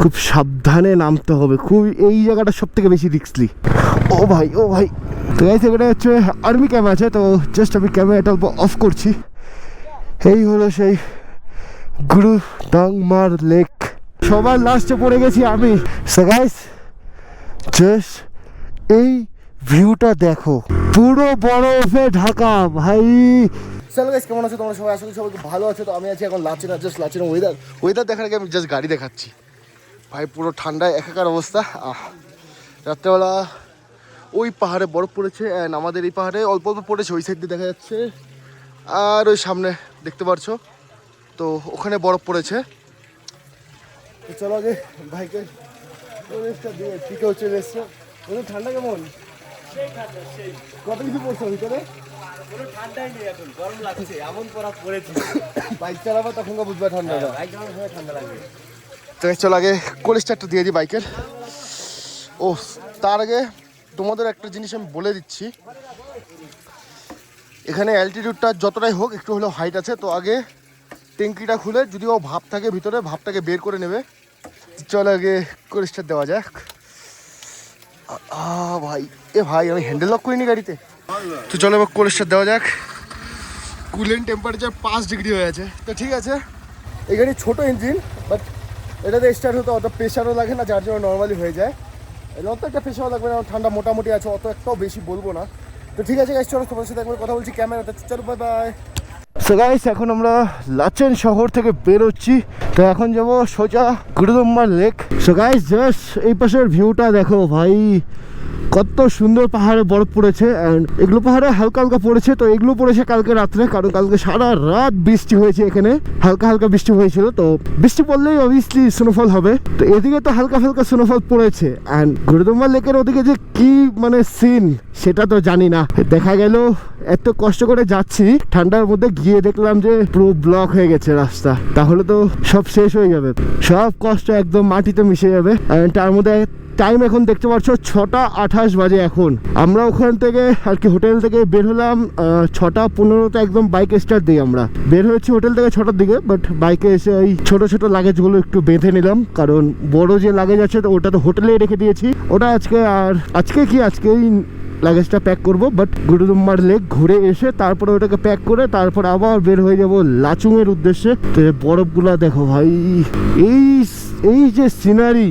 খুব সাবধানে নামতে হবে, খুব এই জায়গাটা সব থেকে বেশি রিস্কলি। ও ভাই ও ভাই, তো গাইস এখানে হচ্ছে আর্মি ক্যাম্প আছে, তো জাস্ট আমি ক্যামেরাটা অল্প অফ করছি। এই হলো সেই গুরুদাংমার লেক। সবার লাস্টে পড়ে গেছি আমি। সো গাইস জাস্ট এই ভিউটা দেখো, পুরো বরফে ঢাকা ভাই। চলো গাইস, কেমন আছো তোমরা সবাই? আসলে সবাই খুব ভালো আছে। তো আমি আছি এখন লাচিনা, জাস্ট লাচিনা ওয়েদার দেখার আগে আমি জাস্ট গাড়ি দেখাচ্ছি ভাই। পুরো ঠান্ডায় একাকার অবস্থা। রাত্রেবেলা ওই পাহাড়ে বরফ পড়েছে, অ্যান্ড আমাদের এই পাহাড়ে অল্প অল্প পড়েছে, ওই সাইড দিয়ে দেখা যাচ্ছে। আর ওই সামনে দেখতে পাচ্ছ, তো ওখানে বরফ পড়েছে। চলো আগে ভাইকে দিয়ে পিকেও চলে এসছে। ঠান্ডা কেমন? কত কিছু পড়ছে ভিতরে? বাইক চালাবো তখন বুঝবা ঠান্ডাটা। ঠান্ডা লাগবে। তো চলো আগে কোল্ড স্টার্টটা দিয়ে দিই বাইকের। ও তার আগে তোমাদের একটা জিনিস আমি বলে দিচ্ছি, এখানে অ্যালটিটিউডটা যতটাই হোক একটু হলেও হাইট আছে। তো আগে ট্যাঙ্কিটা খুলে যদিও ভাপ থাকে ভিতরে, ভাপটাকে বের করে নেবে। চলো আগে কোল্ড স্টার্ট দেওয়া যাক। ভাই ভাই আমি হ্যান্ডেল লক করিনি গাড়িতে। তো চলো এবার কোল্ড স্টার্ট দেওয়া যাক। কুলেন্ট টেম্পারেচার 5 ডিগ্রি হয়ে আছে। তো ঠিক আছে, এই গাড়ি ছোটো ইঞ্জিন, বাট এটাতে স্টার্ট হতে অত প্রেশারও লাগে না, যার জন্য নর্মালি হয়ে যায়। অত একটা প্রেশারও লাগবে না, ঠান্ডা মোটামুটি আছে, অত একটাও বেশি বলবো না। তো ঠিক আছে গাইস, চলো তোমার সাথে একবার কথা বলছি ক্যামেরাতে। চলো বাই বাই। সো গাইস এখন আমরা লাচেন শহর থেকে বেরোচ্ছি। তো এখন যাবো সোজা গুরুদাংমার লেক। সো গাইস জাস্ট এই পাশের ভিউটা দেখো ভাই, কত সুন্দর পাহাড়ে বরফ পড়েছে। অ্যান্ড এগুলো পাহাড়ে হালকা হালকা পড়েছে, তো এগুলো পড়েছে কালকে রাত্রে, কারণ কালকে সারা রাত বৃষ্টি হয়েছে এখানে, হালকা হালকা বৃষ্টি হয়েছিল। তো বৃষ্টি পড়লেই অবভিয়াসলি স্নোফল হবে, তো এদিকে তো হালকা হালকা স্নোফল পড়েছে। অ্যান্ড গুরুদাংমার লেকের ওদিকে যে কি মানে সিন সেটা তো জানি না। দেখা গেল এত কষ্ট করে যাচ্ছি ঠান্ডার মধ্যে, গিয়ে দেখলাম যে পুরো ব্লক হয়ে গেছে রাস্তা, তাহলে তো সব শেষ হয়ে যাবে, সব কষ্ট একদম মাটিতে মিশে যাবে। তার মধ্যে টাইম এখন দেখতে পাচ্ছ 6:28 বাজে। এখন আমরা ওখান থেকে আর কি হোটেল থেকে বের হলাম 6:15-তে, একদম বাইকে স্টার্ট দিই। আমরা বের হয়েছি হোটেল থেকে 6টার দিকে, বাট বাইকে এসে ওই ছোট ছোট লাগেজগুলো একটু বেঁধে নিলাম, কারণ বড় যে লাগেজ আছে তো ওটা তো হোটেলেই রেখে দিয়েছি, ওটা আজকে আজকেই লাগেজটা প্যাক করব। বাট গুরুদাংমার লেক ঘুরে এসে তারপরে ওটাকে প্যাক করে তারপর আবার বের হয়ে যাব লাচুংয়ের উদ্দেশ্যে। তো বরফগুলা দেখো ভাই, এই যে সিনারি,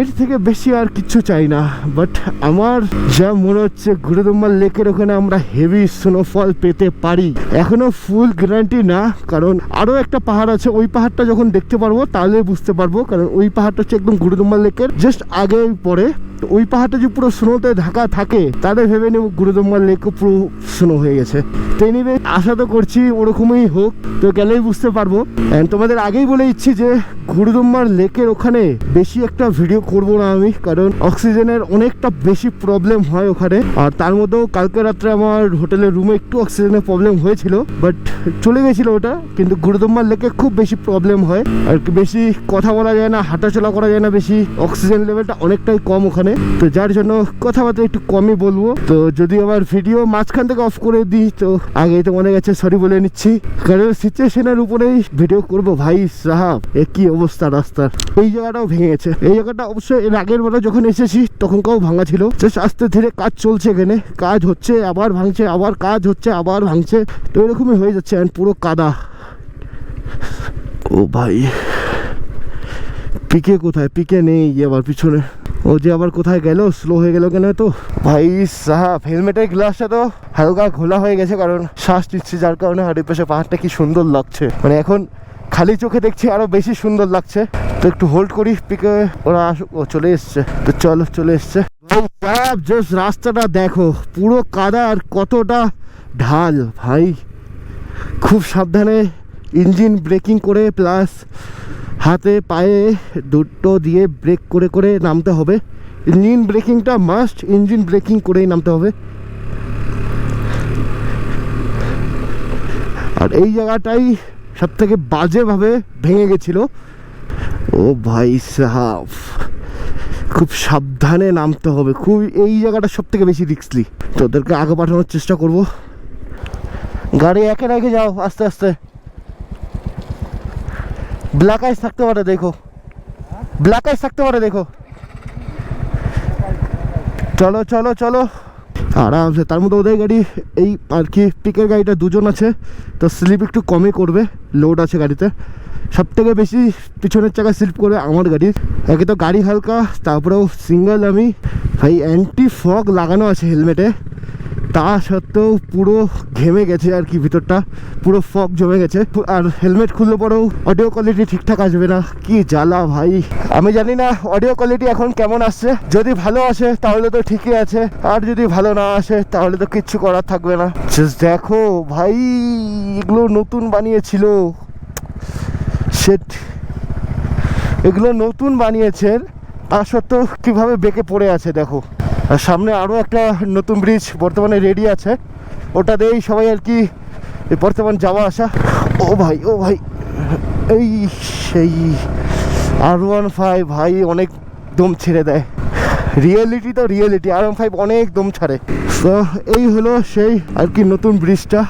এর থেকে বেশি আর কিছু চাই না। বাট আমার যা মনে হচ্ছে গুরুদাংমার লেকের ওখানে আমরা হেভি স্নোফল পেতে পারি। এখনো ফুল গ্যারান্টি না, কারণ আরো একটা পাহাড় আছে, ওই পাহাড়টা যখন দেখতে পারবো তাহলে বুঝতে পারবো, কারণ ওই পাহাড়টা হচ্ছে একদম গুরুদাংমার লেকের জাস্ট আগে পরে। তো ওই পাহাড়টা যে পুরো স্নোতে ঢাকা থাকে, তাদের ভেবে নেব গুরুদাংমার লেকও পুরো স্নো হয়ে গেছে। তো এনিওয়ে আশা তো করছি ওরকমই হোক, তো গেলেই বুঝতে পারবো। অ্যান্ড তোমাদের আগেই বলে দিচ্ছি যে গুরুদাংমার লেকের ওখানে বেশি একটা ভিডিও করব না আমি, কারণ অক্সিজেনের অনেকটা বেশি প্রবলেম হয় ওখানে। আর তার মধ্যেও কালকে রাত্রে আমার হোটেলের রুমে একটু অক্সিজেনের প্রবলেম হয়েছিল, বাট চলে গেছিলো ওটা। কিন্তু গুরুদাংমার লেকে খুব বেশি প্রবলেম হয়, আর কি বেশি কথা বলা যায় না, হাঁটাচলা করা যায় না, বেশি অক্সিজেন লেভেলটা অনেকটাই কম ওখানে, তো যার জন্য কথাবার্তা একটু কমই বলবো। তো যদি আবার ভিডিও মাঝখান থেকে অফ করে দিই তো আগেই তো মনে গেছে সরি বলে নিচ্ছি, কারণ সিচুয়েশনের উপরেই ভিডিও করব। ভাই সাহাব এ কি অবস্থা রাস্তার, এই জায়গাটাও ভেঙে গেছে। এই জায়গাটা অবশ্যই এর আগের বার যখন এসেছি তখনকাও ভাঙা ছিল, জাস্ট আস্তে ধীরে কাজ চলছে, এখানে কাজ হচ্ছে আবার ভাঙছে, আবার কাজ হচ্ছে আবার ভাঙছে, তো এরকমই হয়ে যাচ্ছে। পুরো কাদা। ও ভাই পিকে কোথায়? পিকে নেই আবার পিছনে, ও যে আবার কোথায় গেল, স্লো হয়ে গেল কেন? তো ভাই সাহাব হেলমেটের গ্লাসটা তো হালকা খোলা হয়ে গেছে, কারণ শ্বাস নিচ্ছে, যার কারণে হাড়ির পাশে পাহাড়টা কি সুন্দর লাগছে, মানে এখন খালি চোখে দেখছি আরো বেশি সুন্দর লাগছে। তো একটু হোল্ড করি, পিকে ওরা আসুক। ও চলে এসছে, তো চলো চলে এসছে। জাস্ট রাস্তাটা দেখো, পুরো কাদা আর কতটা ঢাল ভাই, খুব সাবধানে ইঞ্জিন ব্রেকিং করে প্লাস হাতে পায়ে দুটো দিয়ে ব্রেক করে করে নামতে হবে। ইঞ্জিন ব্রেকিংটা মাস্ট, ইঞ্জিন ব্রেকিং করেই নামতে হবে। আর এই জায়গাটাই সব থেকে বাজেভাবে ভেঙে গেছিল। ও ভাই সাহাব খুব সাবধানে নামতে হবে, খুব এই জায়গাটা সব থেকে বেশি রিস্কলি। তোদেরকে আগে পাঠানোর চেষ্টা করব। গাড়ি একে রেখে যাও আস্তে আস্তে, ব্ল্যাক আইস থাকতে পারে দেখো। ব্ল্যাক আইস থাকতে পারে দেখো। চলো চলো চলো আরামসে। তার মধ্যে ওদের গাড়ি এই আর কি পিকের গাড়িটা দুজন আছে, তো স্লিপ একটু কমই করবে, লোড আছে গাড়িতে। সব থেকে বেশি পিছনের চাকা স্লিপ করে আমার গাড়ির। একে তো গাড়ি হালকা, তারপরেও সিঙ্গেল আমি। ভাই অ্যান্টি ফগ লাগানো আছে হেলমেটে, তা সত্ত্বেও পুরো ঘেমে গেছে আর কি, ভিতরটা পুরো ফগ জমে গেছে। আর হেলমেট খুললে পরেও অডিও কোয়ালিটি ঠিকঠাক আসবে না, কি জ্বালা ভাই। আমি জানি না অডিও কোয়ালিটি এখন কেমন আসছে, যদি ভালো আসে তাহলে তো ঠিকই আছে, আর যদি ভালো না আসে তাহলে তো কিচ্ছু করার থাকবে না। জাস্ট দেখো ভাই, এগুলো নতুন বানিয়েছিল, সেট এগুলো নতুন বানিয়েছেন, তা সত্ত্বেও কীভাবে বেঁকে পড়ে আছে দেখো। আর সামনে আরও একটা নতুন ব্রিজ বর্তমানে রেডি আছে, ওটা দিয়েই সবাই আর কি বর্তমান যাওয়া আসা। ও ভাই ও ভাই, এই সেই R15 ভাই অনেক দম ছেড়ে দেয়। রিয়েলিটি তো রিয়েলিটি, R15 অনেক দম ছাড়ে। তো এই হলো সেই আর কি নতুন ব্রিজটা।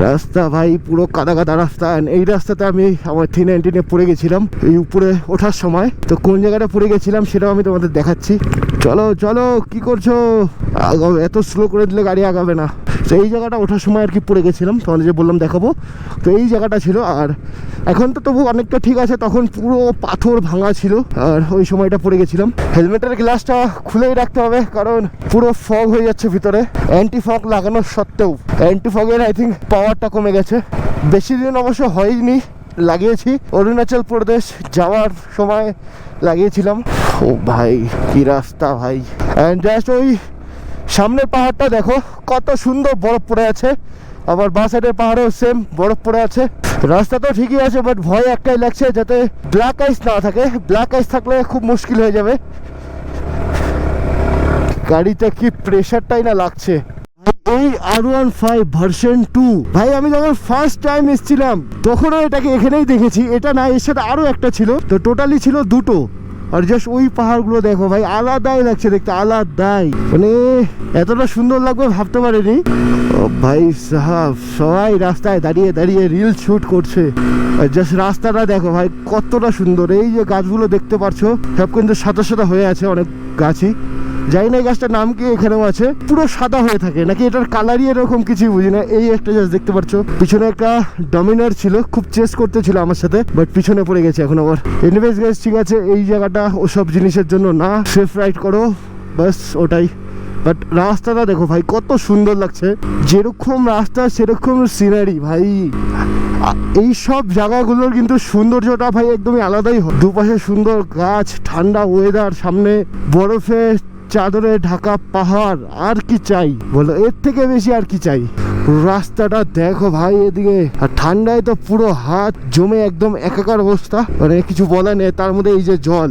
রাস্তা ভাই পুরো কাদা কাদা রাস্তা। এই রাস্তাতে আমি আমার 319 পড়ে গেছিলাম এই উপরে ওঠার সময়। তো কোন জায়গাটা পড়ে গেছিলাম সেটাও আমি তোমাদের দেখাচ্ছি। চলো চলো, কি করছো? এত স্লো করে দিলে গাড়ি আগাবে না। তো এই জায়গাটা ওঠার সময় আর কি পড়ে গেছিলাম, তোমাদের যে বললাম দেখাবো, তো এই জায়গাটা ছিল। আর এখন তো তবু অনেকটা ঠিক আছে, তখন পুরো পাথর ভাঙা ছিল আর ওই সময়টা পড়ে গেছিলাম। হেলমেটের গ্লাসটা খুলেই রাখতে হবে, কারণ পুরো ফগ হয়ে যাচ্ছে ভিতরে। অ্যান্টি ফগ লাগানোর সত্ত্বেও অ্যান্টি ফগের আই থিঙ্ক পাওয়ারটা কমে গেছে। বেশি দিন অবশ্য হয়নি, লাগিয়েছি অরুণাচল প্রদেশ যাওয়ার সময় লাগিয়েছিলাম। ও ভাই কি রাস্তা ভাই। অ্যান্ড জাস্ট ওই সামনের পাহাড়টা দেখো কত সুন্দর বরফ পড়ে আছে, আবার বাঁ সাইডের পাহাড়েও সেম বরফ পড়ে আছে। রাস্তা তো ঠিকই আছে, বাট ভয় একটাই লাগছে যাতে ব্ল্যাক আইস না থাকে। ব্ল্যাক আইস থাকলে খুব মুশকিল হয়ে যাবে। গাড়িতে কি প্রেশারটাই না লাগছে। এই R15 ভার্সন 2 ভাই, আমি যখন ফার্স্ট টাইম এসেছিলাম তখনও এটাকে এখানেই দেখেছি। এটা না, এর সাথে আরও একটা ছিল, তো টোটালি ছিল দুটো। আর জাস্ট ওই পাহাড়গুলো দেখো ভাই, আলাদাই লাগছে দেখতে, আলাদাই। মানে এতটা সুন্দর লাগবে ভাবতে পারিনি। ও ভাই সাহাব, সবাই রাস্তায় দাঁড়িয়ে দাঁড়িয়ে রিল শুট করছে। আর জাস্ট রাস্তাটা দেখো ভাই কতটা সুন্দর। এই যে গাছগুলো দেখতে পাচ্ছ সব কিন্তু সাদা সাদা হয়ে আছে, অনেক গাছই। জানি না এই গাছটার নাম কি, এখানেও আছে, পুরো সাদা হয়ে থাকে নাকি এটার কালারই এরকম, কিছুই বুঝি না। এই একটা জাস্ট দেখতে পাচ্ছ, পিছনে একটা ডমিনার ছিল, খুব চেস করতেছিল আমার সাথে, বাট পিছনে পড়ে গেছে এখন আবার। এনিওয়েজ গাইস, ঠিক আছে, এই জায়গাটা ওসব জিনিসের জন্য না, সেফ রাইড করো বাস, ওটাই। বাট রাস্তাটা দেখো ভাই কত সুন্দর লাগছে, যেরকম রাস্তা সেরকম সিনারি ভাই। এই সব জায়গাগুলোর কিন্তু সৌন্দর্যটা ভাই একদমই আলাদাই হয়। দুপাশে সুন্দর গাছ, ঠান্ডা ওয়েদার, সামনে বরফে চাদরে ঢাকা পাহাড়, আর কি চাই বলো, এর থেকে বেশি আর কি চাই। রাস্তাটা দেখো ভাই এদিকে, আর ঠান্ডায় তো পুরো হাত জমে একদম একাকার অবস্থা, মানে কিছু বলা নেই। তার মধ্যে এই যে জল,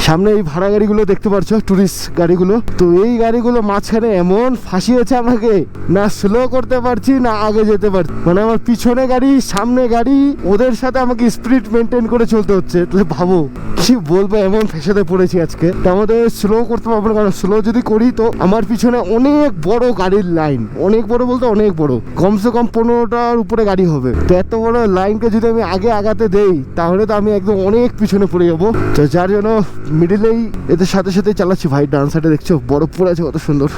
সামনে এই ভাড়া গাড়িগুলো দেখতে পাচ্ছ, টুরিস্ট গাড়িগুলো, তো এই গাড়িগুলো মাঝখানে এমন ফাঁসিয়েছে আমাকে, না স্লো করতে পারছি না আগে যেতে পারছি। মানে আমার পিছনে গাড়ি সামনে গাড়ি, ওদের সাথে আমাকে স্পিড মেনটেন করে চলতে হচ্ছে। তাহলে ভাবো কি বলবো, এমন ফেসেতে পড়েছি আজকে। তো আমাদের স্লো করতে পারবো না, কারণ স্লো যদি করি তো আমার পিছনে অনেক বড় গাড়ির লাইন, অনেক বড় বলতে অনেক বড়, কমসে কম 15টার উপরে গাড়ি হবে। তো এত বড় লাইনকে যদি আমি আগে আগাতে দেই তাহলে তো আমি একদম অনেক পিছনে পড়ে যাবো। তো যার জন্য মিডিলেই এদের সাথে সাথে চালাচ্ছি ভাই। ডান সাইডে দেখছো বরফ পড়ে আছে কত সুন্দর,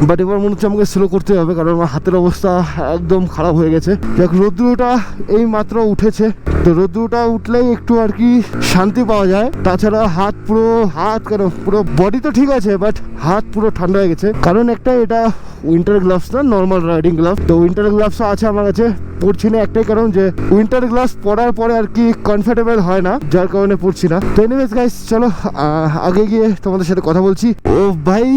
বাট এবার মনে হচ্ছে আমাকে স্লো করতে হবে, কারণ আমার হাতের অবস্থা একদম খারাপ হয়ে গেছে। দেখ রোদ্রুটা এই মাত্র উঠেছে, তো রোদ্রুটা উঠলেই একটু আর কি শান্তি পাওয়া যায়। তাছাড়া হাত কেন পুরো বডি তো ঠিক আছে, বাট হাত পুরো ঠান্ডা হয়ে গেছে। কারণ একটা, এটা উইন্টার গ্লাভস না, নর্মাল রাইডিং গ্লাভস। তো উইন্টার গ্লাভস আছে আমার কাছে, পরছি না একটাই কারণ যে উইন্টার গ্লাভস পরার পরে আর কি কমফোর্টেবল হয় না, যার কারণে পরছি না। তো এনিওয়েজ গাইস, চলো আগে গিয়ে তোমাদের সাথে কথা বলছি। ও ভাই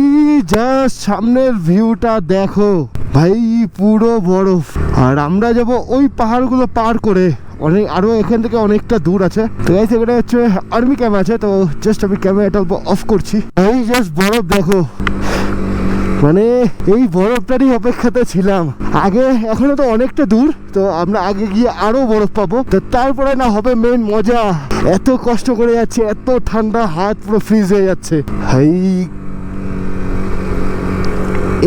জাস্ট সামনের ভিউটা দেখো ভাই, পুরো বরফ। আর আমরা যাব ওই পাহাড়গুলো পার করে, অনেক আরো এখান থেকে অনেকটা দূর আছে। তো গাইস এখানে হচ্ছে আর্মি ক্যাম্প আছে, তো জাস্ট আমি ক্যামেরাটা অফ করছি। এই জাস্ট বরফ দেখো, মানে এই বরফটারই অপেক্ষাতে ছিলাম আগে। এখনো তো অনেকটা দূর, তো আমরা আগে গিয়ে আরো বরফ পাবো, তো তারপরে না হবে মেন মজা। এত কষ্ট করে যাচ্ছে, এত ঠান্ডা, হাত পুরো ফ্রিজ হয়ে যাচ্ছে ভাই।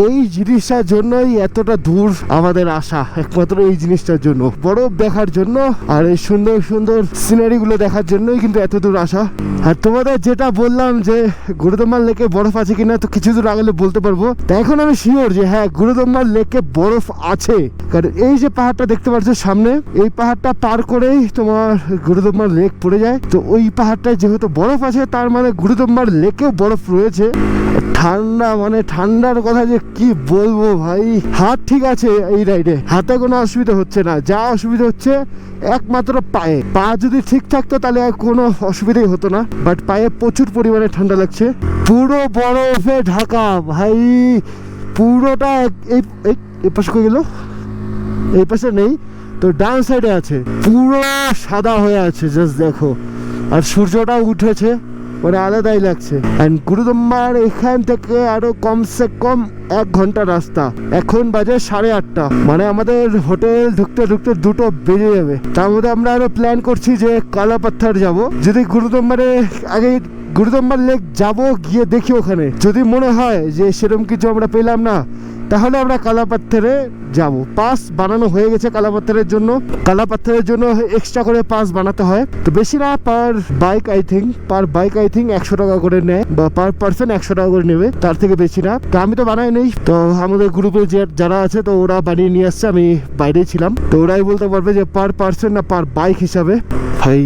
এই জিনিসটার জন্যই এতটা দূর আমাদের আসা, একমাত্র এই জিনিসটার জন্য, বরফ দেখার জন্য আর এই সুন্দর সুন্দর সিনারি গুলো দেখার জন্যই কিন্তু এত দূর আসা। আর তোমাদের যেটা বললাম যে গুরুদম্বার লেকে বরফ আছে কিনা, তো কিছু দূর আগলে বলতে পারবো। তা এখন আমি শিওর যে হ্যাঁ, গুরুদম্বার লেকে বরফ আছে, কারণ এই যে পাহাড়টা দেখতে পাচ্ছ সামনে, এই পাহাড়টা পার করেই তোমার গুরুদম্বার লেক পড়ে যায়। তো ওই পাহাড়টায় যেহেতু বরফ আছে, তার মানে গুরুদম্বার লেকেও বরফ রয়েছে। ঠান্ডা, মানে ঠান্ডার কথা যে কি বলবো ভাই। হাত ঠিক আছে এই রাইডে, হাতে কোনো অসুবিধা হচ্ছে না, যা অসুবিধা হচ্ছে একমাত্র পায়ে। পা যদি ঠিক থাকতো তাহলে আর কোনো অসুবিধাই হতো না, বাট পায়ে প্রচুর পরিমাণে ঠান্ডা লাগছে। পুরো বরফে ঢাকা ভাই, পুরোটা। এই পাশে কই গেল? এই পাশে নেই তো, ডান সাইডে আছে, পুরো সাদা হয়ে আছে, জাস্ট দেখো। আর সূর্যটাও উঠেছে, মানে আলাদাই লাগছে। অ্যান্ড গুরুদম্বার এখান থেকে আরো কমসে কম 1 ঘন্টা রাস্তা। এখন বাজে 8:30, মানে আমাদের হোটেল ঢুকতে ঢুকতে 2টো বেজে যাবে। তার মধ্যে আমরা আরো প্ল্যান করছি যে কালাপাথর যাব। যদি গুরুদম্বারে আগে গুরুদম্বার লেক যাব, গিয়ে দেখি ওখানে যদি মনে হয় যে সেরকম কিছু আমরা পেলাম না, তাহলে আমরা কালাপাথরে যাব। পাস বানানো হয়ে গেছে কালাপাথরের জন্য। কালাপাথরের জন্য এক্সট্রা করে পাস বানাতে হয়, তো বেশি না, পার বাইক আই থিঙ্ক 100 টাকা করে নেয়, বা পার পার্সন 100 টাকা করে নেবে, তার থেকে বেশি না। তো আমি তো বানাই নেই, তো আমাদের গ্রুপে যারা আছে তো ওরা বানিয়ে নিয়ে আসছে, আমি বাইরেই ছিলাম, তো ওরাই বলতে পারবে যে পার পার্সন না পার বাইক হিসাবে। ভাই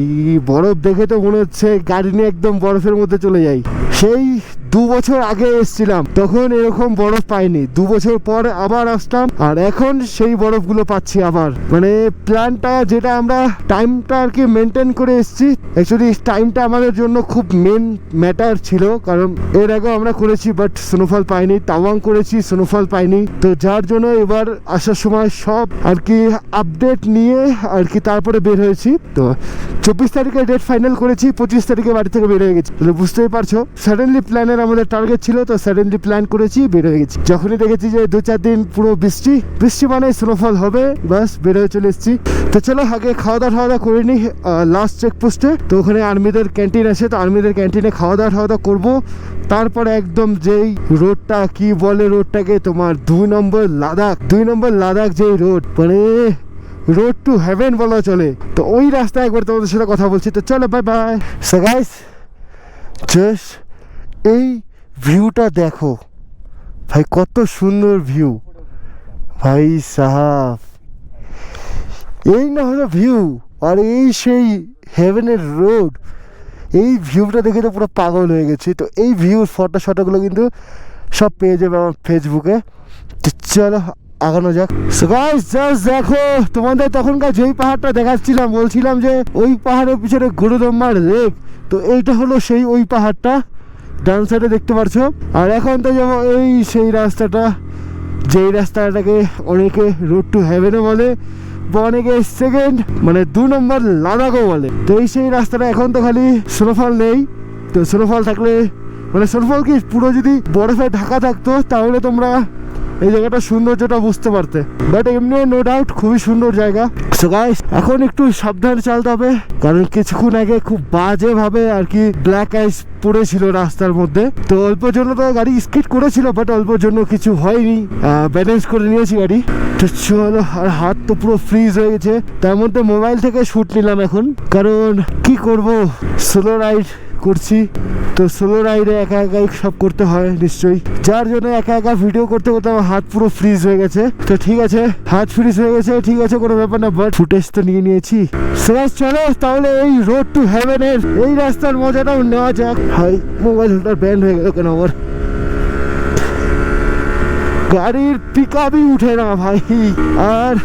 বরফ দেখে তো মনে হচ্ছে গাড়ি নিয়ে একদম বরফের মধ্যে চলে যাই। সেই 2 বছর আগে এসেছিলাম, তখন এরকম বরফ পাইনি। 2 বছর পর আবার আসলাম, আর এখন সেই বরফগুলো পাচ্ছি আবার। মানে প্ল্যানটা যেটা আমরা টাইমটা আর কি মেনটেন করে এসেছি, অ্যাকচুয়ালি টাইমটা আমাদের জন্য খুব মেন ম্যাটার ছিল, কারণ এর আগেও আমরা করেছি বাট স্নোফল পাইনি, তাওয়াং করেছি স্নোফল পাইনি। তো যার জন্য এবার আসার সময় সব আর কি আপডেট নিয়ে আর কি তারপরে বের হয়েছি। তো 24 তারিখে ডেট ফাইনাল করেছি, 25 তারিখে বাড়ি থেকে বের হয়ে গেছি। তাহলে বুঝতেই পারছো, সাডেনলি প্ল্যানের আমাদের টার্গেট ছিল, তো সাডেনলি প্ল্যান করেছি, বের হয়ে গেছি। যখনই দেখেছি যে 2-4 দিন পুরো বৃষ্টি মানে স্নোফল হবে, বাস বের হয়ে চলে এসেছি। তো চলো আগে খাওয়া দাওয়া করে নিই লাস্ট চেকপোস্টে। তো ওখানে আর্মিদের ক্যান্টিন আছে, তো আর্মিদের ক্যান্টিনে খাওয়া দাওয়া করবো। তারপরে একদম যেই রোডটা, কি বলে রোডটাকে তোমার, 2 নম্বর লাদাখ যেই রোড, মানে রোড টু হেভেন বলা চলে, তো ওই রাস্তায় একবার তোমাদের সাথে কথা বলছি। তো চলো bye bye. So guys, just এই ভিউটা দেখো ভাই, কত সুন্দর ভিউ ভাই সাহাব। এই না হলো ভিউ, আর এই সেই হেভেনের রোড। এই ভিউটা দেখে তো পুরো পাগল হয়ে গেছি। তো এই ভিউর ফটোগুলো কিন্তু সব পেয়ে যাবে আমার ফেসবুকে। তো চলো আগানো যাক। সো গাইস জাস্ট দেখো, তোমাদের তখনকার যেই পাহাড়টা দেখাচ্ছিলাম, বলছিলাম যে ওই পাহাড়ের পিছনে গুরুদম্বার লেক, তো এইটা হলো সেই ওই পাহাড়টা, ডান সাইডে দেখতে পাচ্ছ। আর এখন তো যেমন এই সেই রাস্তাটা, যেই রাস্তাটাকে অনেকে রোড টু হেভেনও বলে, বা অনেকে সেকেন্ড মানে 2 নম্বর লাদাখও বলে। তো এই সেই রাস্তাটা এখন তো খালি স্নোফল নেই। তো স্নোফল থাকলে, মানে স্নোফল কি পুরো যদি বরফে ঢাকা থাকতো, তাহলে তোমরা এই জায়গাটা সৌন্দর্যটা বুঝতে পারতে। বাট এমনিও নো ডাউট খুবই সুন্দর জায়গা। সো গাইস, এখন একটু সাবধানে চালাতে হবে, কারণ কিছুক্ষণ আগে খুব বাজে ভাবে আর কি ব্ল্যাক আইস পড়েছিল রাস্তার মধ্যে। তো অল্পর জন্য তো গাড়ি স্কিড করেছিল, বাট অল্পর জন্য কিছু হয়নি, ব্যালেন্স করে নিয়েছি গাড়ি। তো চলো, আর হাত তো পুরো ফ্রিজ হয়ে গেছে। তার মধ্যে মোবাইল থেকে শুট নিলাম এখন, কারণ কি করব, সোলো রাইড করছি, তো সোলো রাইডে একা একাই সব করতে হয় নিশ্চয়ই, যার জন্য একা ভিডিও করতে করতে আমার হাত পুরো ফ্রিজ হয়ে গেছে। তো ঠিক আছে, হাত ফ্রিজ হয়ে গেছে, ঠিক আছে, কোনো ব্যাপার না, বাট ফুটেজ তো নিয়ে নিয়েছি। চলো তাহলে এই রোড টু হেভেনের এই রাস্তার মজাটাও নেওয়া যাক। ভাই মোবাইল হোল্ডার ব্যান্ড হয়ে গেল কেন আমার, গাড়ির পিকআপই উঠে না ভাই। আর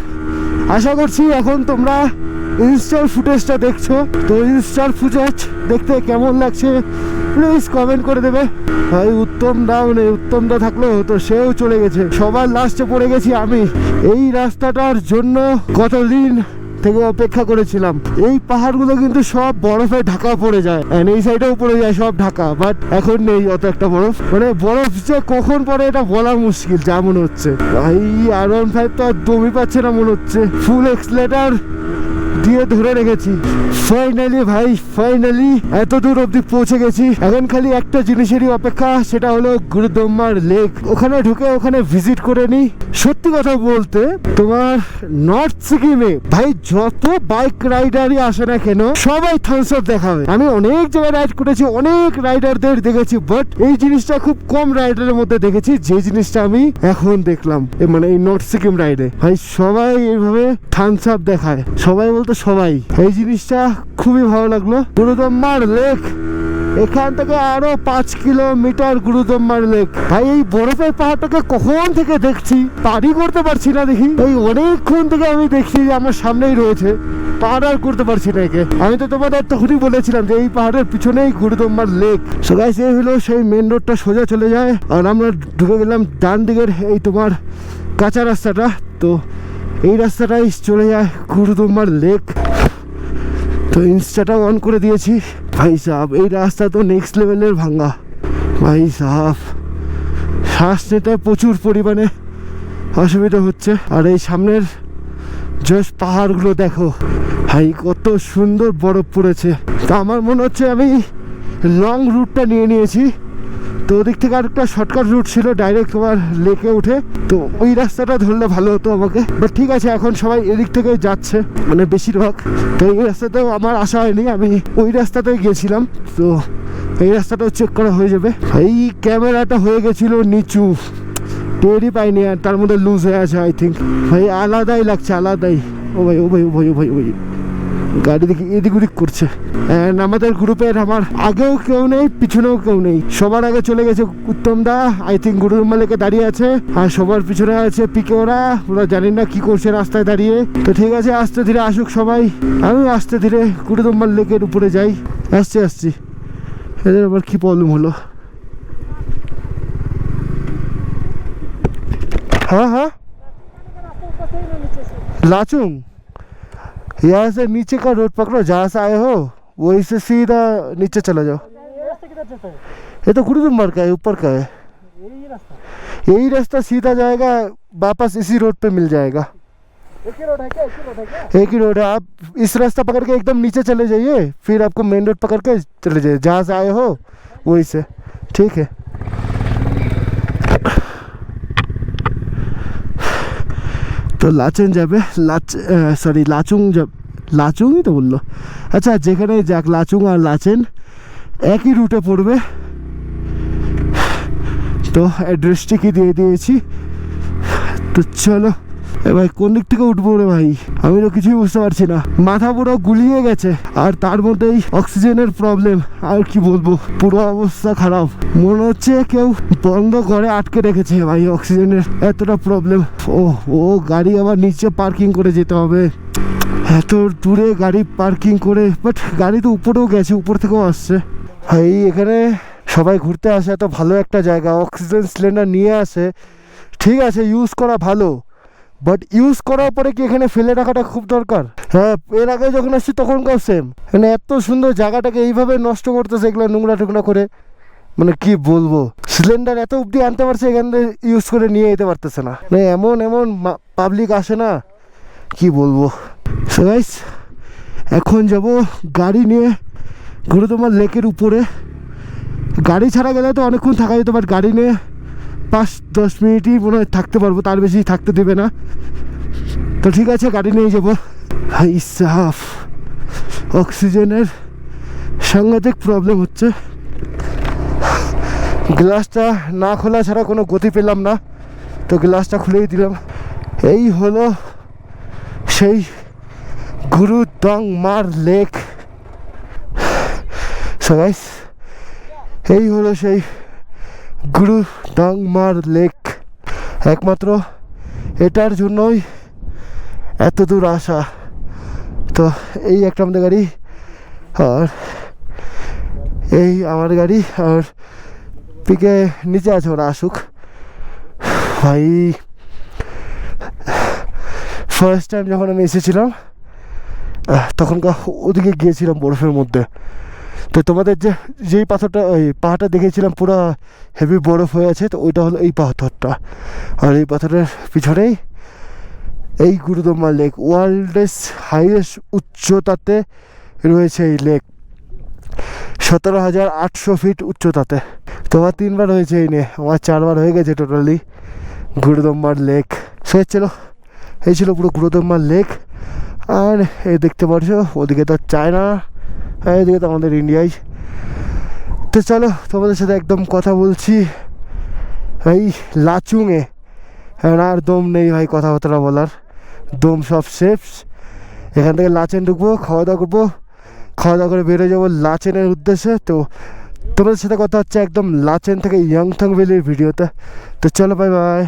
আশা করছি এখন তোমরা ইনস্টল ফুটেজটা দেখছো, তো ইনস্টল ফুটেজ দেখতে কেমন লাগছে প্লিজ কমেন্ট করে দেবে ভাই। উত্তম দা থাকলেও তো সেও চলে গেছে, সবার লাস্টে পড়ে গেছি আমি। এই রাস্তাটার জন্য কতদিন থেকে অপেক্ষা করেছিলাম। এই পাহাড়গুলো কিন্তু সব বরফে ঢাকা পড়ে যায়, এই সাইডেও পড়ে যায় সব ঢাকা, বাট এখন নেই অত একটা বরফ। মানে বরফ যে কখন পড়ে এটা বলা মুশকিল যা মনে হচ্ছে। ভাই R15 তো আর দমই পাচ্ছে না মনে হচ্ছে, ফুল এক্সেলেটার দিয়ে ধরে রেখেছি। ফাইনালি ভাই, ফাইনালি এত দূর অব্দি পৌঁছে গেছি। এখন খালি একটা জিনিসেরই অপেক্ষা, সেটা হলো গুরুদম্মার লেক। ওখানে ঢুকে ওখানে ভিজিট করে নি। সত্যি কথা বলতে তোমার নর্থ সিকিমে ভাই যত বাইক রাইডারই আসে না কেন সবাই থামস আপ দেখাবে। আমি অনেক জায়গায় রাইড করেছি, অনেক রাইডারদের দেখেছি, বাট এই জিনিসটা খুব কম রাইডারের মধ্যে দেখেছি যে জিনিসটা আমি এখন দেখলাম। মানে এই নর্থ সিকিম রাইডে ভাই সবাই এইভাবে থামস আপ দেখায়, সবাই বলতে সবাই। এই জিনিসটা খুবই ভালো লাগলো। গুরুদম্মার লেক, এখান থেকে আরো 5 কিলোমিটার গুরুদম্মার লেক। ভাই এই বরফের পাহাড়টাকে কখন থেকে দেখছি, পারি করতে পারছি না। দেখি এই অনেকক্ষণ থেকে আমি দেখছি যে আমার সামনেই রয়েছে, পাহাড় আর করতে পারছি না একে। আমি তো তোমাদের তখনই বলেছিলাম যে এই পাহাড়ের পিছনেই গুরুদম্মার লেক। সো গাইস এই হলো সেই মেন রোডটা, সোজা চলে যায় আর আমরা ঢুকে গেলাম ডান দিকের এই তোমার কাঁচা রাস্তাটা। তো এই রাস্তাটাই চলে যায় গুরুদম্মার লেক। তো ইনস্টাটা অন করে দিয়েছি। ভাই সাহেব এই রাস্তা তো নেক্সট লেভেলের ভাঙ্গা। ভাই সাহেব শ্বাস নিতে প্রচুর পরিমাণে অসুবিধা হচ্ছে। আর এই সামনের জাস্ট পাহাড়গুলো দেখো ভাই, কত সুন্দর বরফ পড়েছে। তা আমার মনে হচ্ছে আমি লং রুটটা নিয়ে নিয়েছি। তো ওদিক থেকে আরেকটা শর্টকাট রুট ছিল ডাইরেক্ট তোমার লেকে উঠে, তো ওই রাস্তাটা ধরলে ভালো হতো আমাকে। বাট ঠিক আছে, এখন সবাই এদিক থেকে যাচ্ছে মানে বেশিরভাগ। তো এই রাস্তাতেও আমার আশা হয়নি, আমি ওই রাস্তাতেই গিয়েছিলাম। তো এই রাস্তাটাও চেক করা হয়ে যাবে। এই ক্যামেরাটা হয়ে গেছিলো নিচু, টেরই পাইনি, আর তার মধ্যে লুজ হয়ে আছে আই থিঙ্ক। ভাই আলাদাই লাগছে, আলাদাই। ও ভাই ও ভাই ও ভাই ও ভাই ও ভাই গাড়ি দেখি এদিক ওদিক করছে। আমাদের গ্রুপের আমার আগেও কেউ নেই, পিছনেও কেউ নেই। সবার আগে চলে গেছে উত্তম দা, আই থিঙ্ক গুরুদম্মা লেকে দাঁড়িয়ে আছে। আর সবার পিছনে আছে পিকে, ওরা জানি না কি করছে রাস্তায় দাঁড়িয়ে। তো ঠিক আছে, আস্তে ধীরে আসুক সবাই, আমি আস্তে ধীরে গুরুদম্মার লেকের উপরে যাই। আসছি। এদের আবার কি প্রবলেম হলো? हाँ लाचुंग, यहाँ से नीचे का रोड पकड़ो, जहाँ से आए हो वहीं से सीधा नीचे चला जाओ। ये तो गुरुदम्बर का है, ऊपर का है। यही रास्ता सीधा जाएगा, वापस इसी रोड पे मिल जाएगा। एक ही रोड है क्या? एक ही रोड है। आप इस रास्ता पकड़ के एकदम नीचे चले जाइए, फिर आपको मेन रोड पकड़ के चले जाइए, जहाँ से आए हो वहीं से। ठीक है। তো লাচেন যাবে, লাচুং লাচুংই তো বললো। আচ্ছা যেখানে যাক, লাচুং আর লাচেন একই রুটে পড়বে। তো অ্যাড্রেসটি কি দিয়ে দিয়েছি। তো চলো ভাই, কোন দিক থেকে উঠবো রে ভাই, আমি তো কিছুই বুঝতে পারছি না। মাথা পুরো গুলিয়ে গেছে, আর তার মধ্যেই অক্সিজেনের প্রবলেম। আর কি বলবো, পুরো অবস্থা খারাপ। মনে হচ্ছে কেউ বন্ধ ঘরে আটকে রেখেছে ভাই, অক্সিজেনের এতটা প্রবলেম। ও গাড়ি আবার নিচে পার্কিং করে যেতে হবে, এত দূরে গাড়ি পার্কিং করে। বাট গাড়ি তো উপরেও গেছে, উপর থেকেও আসছে। ভাই এখানে সবাই ঘুরতে আসে, এত ভালো একটা জায়গা, অক্সিজেন সিলিন্ডার নিয়ে আসে, ঠিক আছে ইউজ করা ভালো, বাট ইউজ করার পরে কি এখানে ফেলে রাখাটা খুব দরকার? হ্যাঁ, এর আগে যখন আসছি তখনকার সেম। মানে এত সুন্দর জায়গাটাকে এইভাবে নষ্ট করতেছে এগুলো নোংরা টোংরা করে। মানে কি বলবো, সিলিন্ডার এত অব্দি আনতে পারছে, এখান থেকে ইউজ করে নিয়ে যেতে পারতেছে না। মানে এমন পাবলিক আসে না, কি বলবো। সো গাইস এখন যাব গাড়ি নিয়ে গুরুদম্মার লেকের উপরে। গাড়ি ছাড়া গেলে তো অনেকক্ষণ থাকা যেত, বাট গাড়ি নিয়ে 5-10 মিনিটই মনে হয় থাকতে পারবো, তার বেশি থাকতে দেবে না। তো ঠিক আছে, গাড়ি নিয়ে যাবো। ভাই সাফ অক্সিজেনের সাংঘাতিক প্রবলেম হচ্ছে। গ্লাসটা না খোলা ছাড়া কোনো গতি পেলাম না, তো গ্লাসটা খুলেই দিলাম। এই হলো সেই গুরুদম্মার লেক। সো গাইস এই হলো সেই গুরুদম্মার লেক। একমাত্র এটার জন্যই এত দূর আসা। তো এই একটা আমাদের গাড়ি, আর এই আমার গাড়ি, আর পিকে নিচে আছে, ওরা আসুক। ভাই ফার্স্ট টাইম যখন আমি এসেছিলাম তখনকার ওদিকে গিয়েছিলাম বরফের মধ্যে। তো তোমাদের যেই পাথরটা, ওই পাহাড়টা দেখেছিলাম পুরো হেভি বরফ হয়ে আছে, তো ওইটা হলো এই পাথরটা। আর এই পাথরের পিছনেই এই গুরুদম্মা লেক ওয়ার্ল্ডের হাইয়েস্ট উচ্চতাতে রয়েছে এই লেক, 17,800 ফিট উচ্চতাতে। তোমার 3বার হয়েছে এই নিয়ে, আমার 4বার হয়ে গেছে টোটালি গুরুদম্মার লেক। সে চলো, এই ছিল পুরো গুরুদম্মার লেক। আর এই দেখতে পাচ্ছ ওদিকে তো চায়না, এদিকে তো আমাদের ইন্ডিয়ায়। তো চলো তোমাদের সাথে একদম কথা বলছি এই লাচুংয়ে, আর দম নেই ভাই কথাবার্তা বলার, দম সব শেষ। এখান থেকে লাচেন ঢুকবো, খাওয়া দাওয়া করবো, খাওয়া দাওয়া করে বেরোয় যাবো লাচেনের উদ্দেশ্যে। তো তোমাদের সাথে কথা হচ্ছে একদম লাচেন থেকে ইয়াংথং ভ্যালির ভিডিওতে। তো চলো বাই বাই।